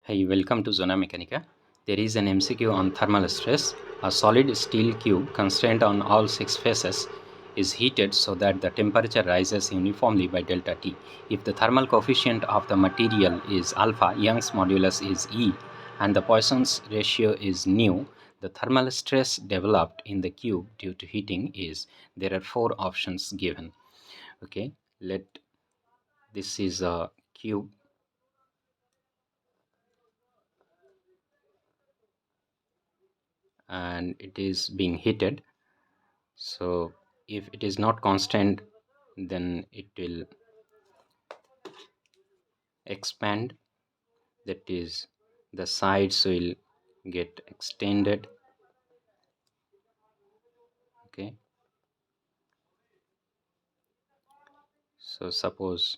Hey, welcome to Zona Mechanica. There is an MCQ on thermal stress. A solid steel cube constrained on all 6 faces is heated so that the temperature rises uniformly by delta T. If the thermal coefficient of the material is alpha, Young's modulus is E, and the Poisson's ratio is nu, the thermal stress developed in the cube due to heating is. There are 4 options given. Okay, this is a cube. And it is being heated. So if it is not constant, then it will expand, that is the sides will get extended. Okay, so suppose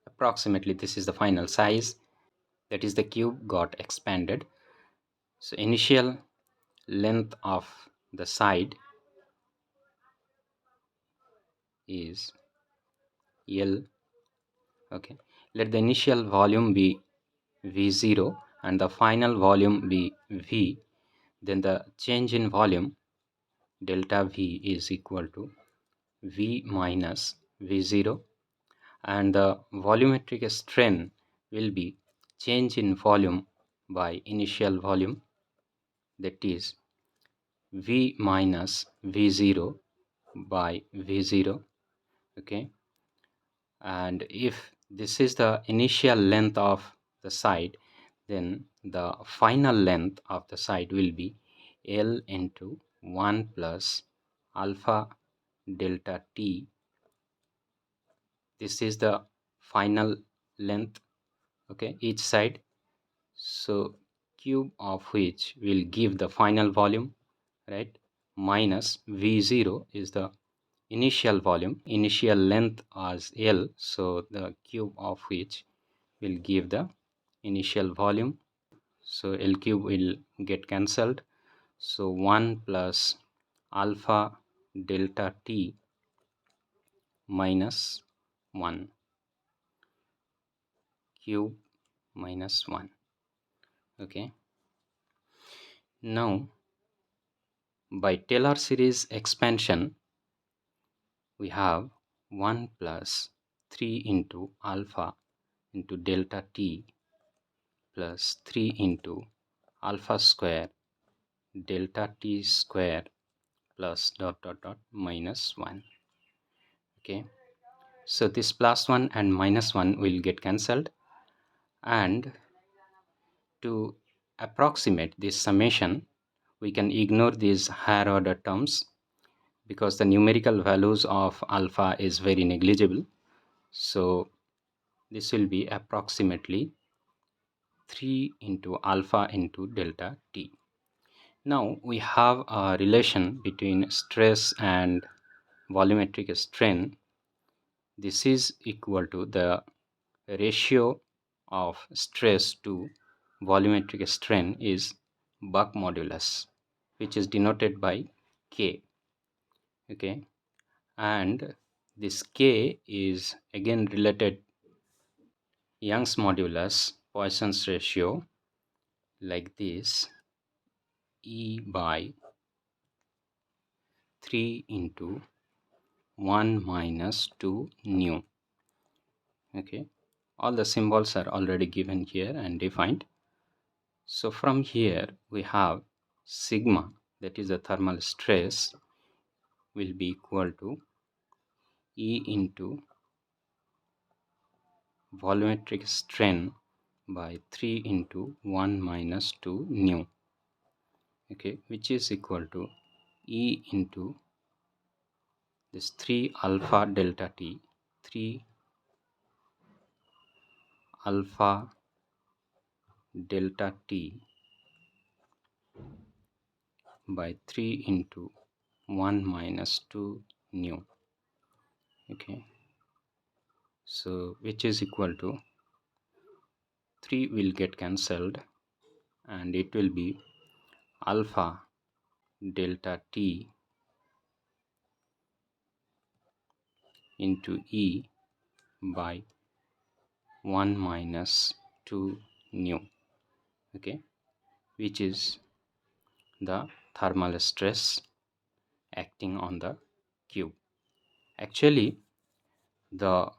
approximately this is the final size, that is the cube got expanded. So initial length of the side is L. Okay, let the initial volume be V0 and the final volume be V. Then the change in volume delta V is equal to V minus V0, and the volumetric strain will be change in volume by initial volume, that is V minus V0 by V0. Okay, and if this is the initial length of the side, then the final length of the side will be L into 1 plus alpha delta T. This is the final length, okay, each side. So cube of which will give the final volume, right, minus V0 is the initial volume, initial length as L, so the cube of which will give the initial volume. So L cube will get cancelled, so 1 plus alpha delta T minus 1 cube minus 1. Okay, now by Taylor series expansion we have 1 plus 3 into alpha into delta T plus 3 into alpha square delta T square plus dot dot dot minus 1. Okay, so this plus 1 and minus 1 will get cancelled, and to approximate this summation we can ignore these higher order terms because the numerical values of alpha is very negligible. So this will be approximately 3 into alpha into delta T. Now we have a relation between stress and volumetric strain. This is equal to the ratio of stress to volumetric strain is Buck modulus, which is denoted by K. Okay, and this K is again related Young's modulus, Poisson's ratio, like this: E by 3 into 1 minus 2 nu. Okay, all the symbols are already given here and defined. So from here we have sigma, that is the thermal stress, will be equal to E into volumetric strain by 3 into 1 minus 2 nu. Okay, which is equal to E into this 3 alpha delta T, 3 alpha delta T by 3 into 1 minus 2 nu. Okay, so which is equal to 3 will get cancelled and it will be alpha delta T into E by 1 minus 2 nu, okay, which is the thermal stress acting on the cube. Actually, the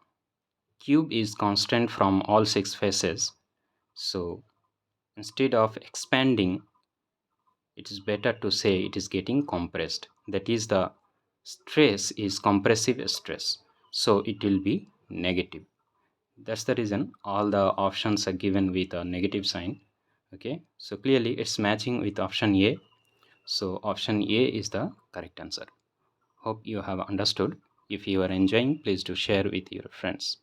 cube is constant from all 6 faces, so instead of expanding, it is better to say it is getting compressed. That is, the stress is compressive stress, so it will be negative. That's the reason all the options are given with a negative sign. Okay, so clearly it's matching with option A, so option A is the correct answer. Hope you have understood. If you are enjoying, please do share with your friends.